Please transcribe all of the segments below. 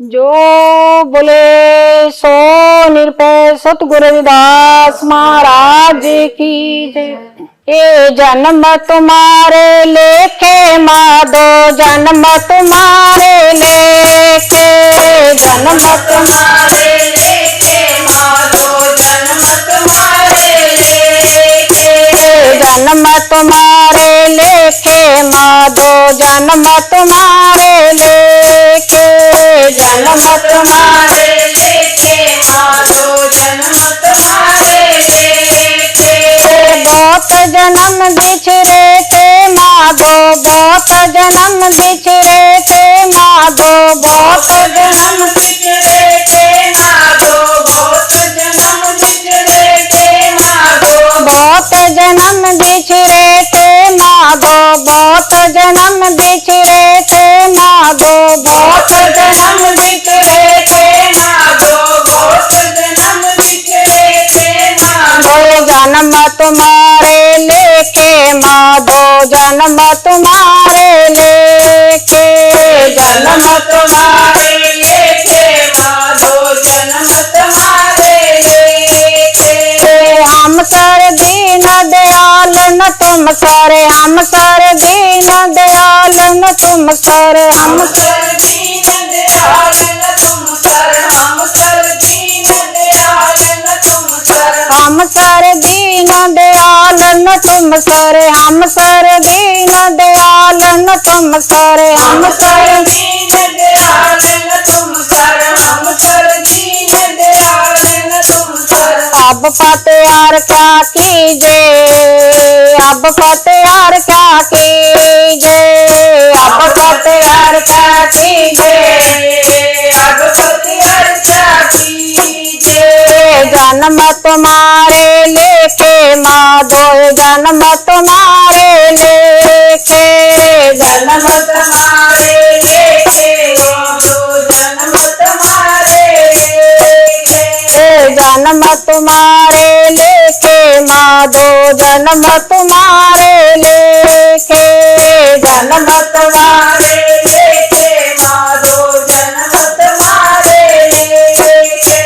जो बोले सो निरपय सतगुरु रविदास महाराज की जय। ये जन्म तुम्हारे लेखे माधो, जन्म तुम्हारे लेखे, जन्म तुम्हारे लेखे माधो, जन्म तुम्हारे लेखे, जन्म तुम्हारे लेखे माधो, जन्म तुम्हारे लेखे, जन्म तुम्हारे लेखे माधो, जन्म तुम्हारे लेखे। बहुत जन्म बिछड़े थे माधो, बहुत जन्म बिछड़े थे माधो, बहुत जन्म बिछड़े थे माधो, बहुत जन्म बिछड़े थे माधो, बहुत जन्म बिछड़े थे माधो, बहुत जन्म बिछड़े थे माधो, बहुत जन्म बिछड़े थे माधो, बहुत जन्म बिछड़े थे माधो। जन्म तुम्हारे लेके माधो, जन्म तुम्हारे लेके, जन्म तुम्हारे लेके माधो, जन्म तुम्हारे लेके। हम सर दीन दयाल न तुम सर, हम सर दीन दयाल न तुम सर, हम सर दीन दयाल न तुम सर, हम सर दीन दयाल न तुम सर, हम सर दीन दयाल न तुम सर, हम सर दीन दयाल न तुम सर, हम सर दीन दयाल न तुम सर, हम सर दीन दयाल न तुम सर। अब फतेहार क्या कीजे, अब फतेहार क्या कीजे, अब फतेहार क्या कीजे, अब फतेहार क्या कीजे। जन्म तुम्हारे लेके माधो, जन्म तुम्हारे लेके, जन्म तुम्हारे लेके माधो, जन्म तुम्हारे लेके, जन्म तुम्हारे लेके माधो, जन्म तुम्हारे लेके, जन्म तुम्हारे लेके माधो, जन्म तुम्हारे लेके।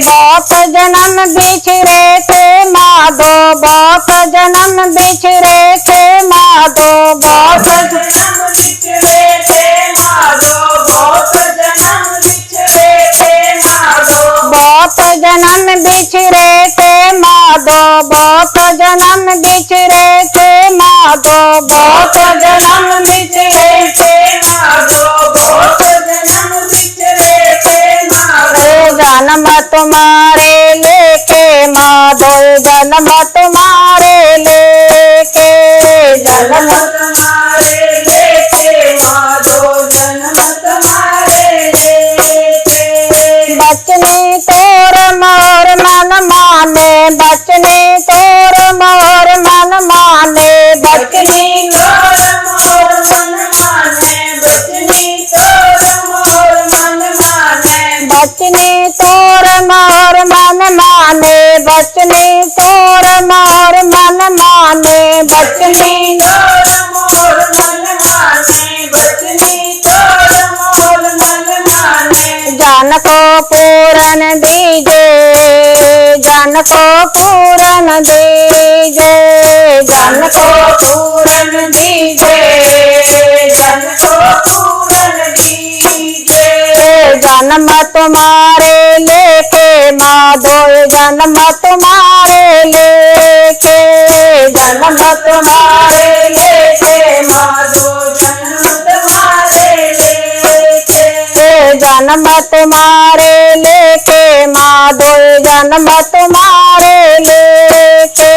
बहुत जन्म बिछड़े थे माधो, बहुत जन्म बिछड़े थे माधो, बहुत जन्म बिछड़े थे माधो, बहुत जन्म बिछड़े थे माधो, बहुत जन्म बिछड़े थे माधो, बहुत जन्म बिछड़े थे माधो, बहुत जन्म बिछड़े थे माधो, बहुत जन्म बिछड़े थे माधो। जन्म तुम्हारे लेके माधो, जन्म तुम्हारे लेके, जन्म तुम्हारे लेके माधो, जन्म तुम्हारे लेके। बचने तोर मोर मन माने, बचने तोर मोर मन माने, बचने तोर मोर मन माने, बचने तोर मोर मन माने, बचने तोर मोर मन माने, बचने तोर मोर मन माने, बचने तोर मोर मन माने, बचने तोर मोर मन माने। जान को पूरन दीजे, जान को पूरन दीजे, जान को पूरन दीजे, जान को पूरन दीजे। जन्म तुम्हारे लेके माधो, जन्म तुम्हारे लेके, जन्म तुम्हारे लेके माधो, जन्म तुम्हारे लेके, जन्म तुम्हारे लेके माधो, जन्म तुम्हारे लेके,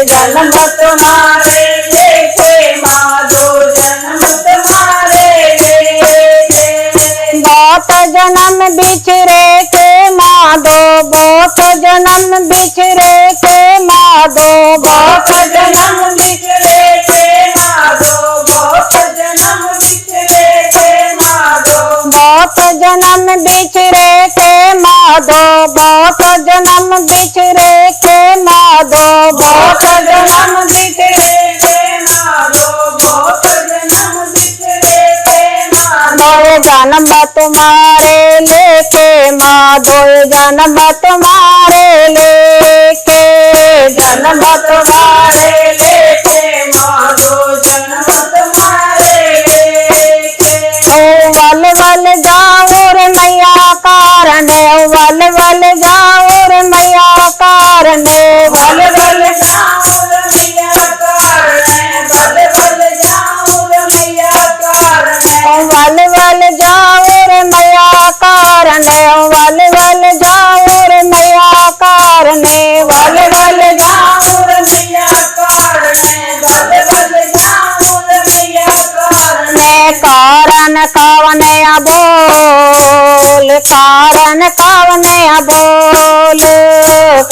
जन्म तुम्हारे लेके माधो, जन्म तुम्हारे लेके। बहुत जन्म बिछड़े थे माधो, बहुत जन्म बिछड़े थे माधो, बहुत जन्म बिछड़े थे माधो, बहुत जन्म बिछड़े थे माधो, बहुत जन्म बिछड़े थे माधो, बहुत जन्म बिछड़े थे माधो, बहुत जन्म बिछड़े थे माधो, बहुत जन्म बिछड़े थे माधो। जन्म तुम्हारे लेके माधो जन्म तुम्हारे लेके जन्म तुम्हारे लेके माधो जन्म तुम्हारे लेके वल वल जाओ रे मैया कारण वल वल जाओ रे मैया कारण वल वल जाओ रे मैया कारण वल वल जाओ रे मैया कारण वल वल जाओ रे मैया कारण वल वल जाओ रे मैया कारण वल वल जाओ रे मैया कारण वल वल जाओ रे मैया कारण कवन बोल कारण कवन बोल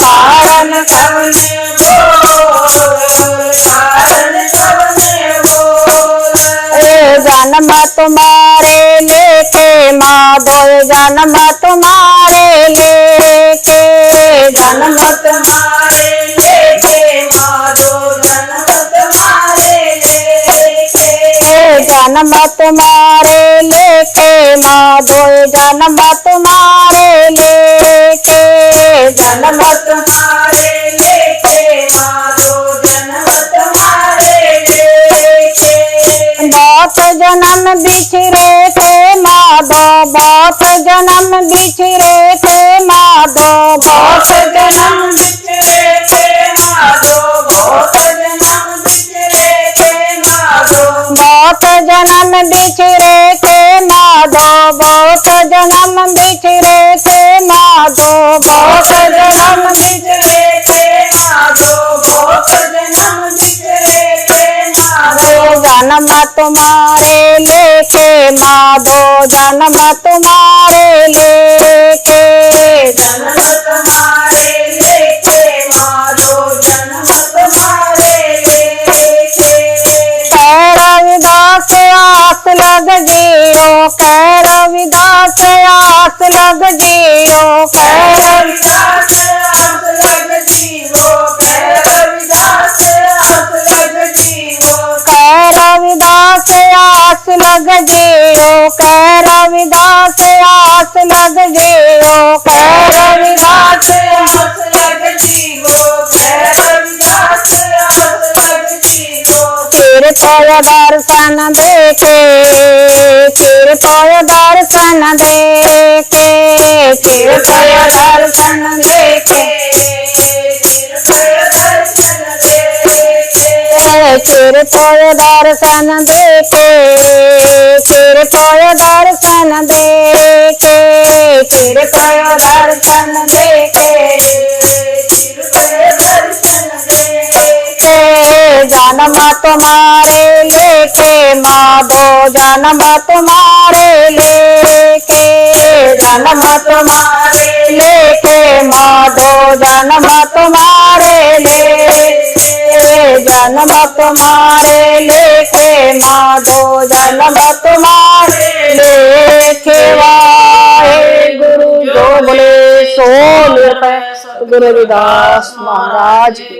कारण कवन बोल कारण कवन बोल जन्म तुम्हारे लेके माधो जन्म तुम्हारे लेके जन्म तुम्हारे लेके माधो जन्म तुम्हारे लेके जन्म तुम्हारे लेके माधो जन्म तुम्हारे लेके जन्म तुम्हारे लेके माधो जन्म तुम्हारे लेके बहुत जन्म बिछड़े थे माधो बहुत जन्म बिछड़े थे माधो बहुत जन्म बिछड़े थे माधो बहुत जन्म बिछड़े थे माधो बहुत जन्म बिछड़े थे माधो बहुत जन्म बिछड़े थे माधो बहुत जन्म बिछड़े थे माधो बहुत जन्म बिछड़े थे माधो जन्म तुम्हारे लेके माधो जन्म तुम्हारे लेके जन्म तुम्हारे लेके माधो जन्म तुम्हारे लेके रविदास आस लग जियो रविदास आस लग जियो रविदास आस लग जियो रविदास आस लग जियो रविदास आस लग जियो रविदास आस लग जियो रविदास आस लग जियो रविदास आस लग जियो फिर तोय दर्शन देखे फिर तोय दर्शन देखे फिर तोय दर्शन देखे फिर तोय दर्शन देखे फिर तोय दर्शन देखे फिर तोय दर्शन देखे जन्म तुम्हारे लेके माधो जन्म तुम्हारे लेके जन्म तुम्हारे लेके माधो जन्म तुम्हारे लेके जन्म तुम्हारे लेके माधो जन्म तुम्हारे लेके वाहे गुरु जो बोले सो गुरु रविदास महाराज की।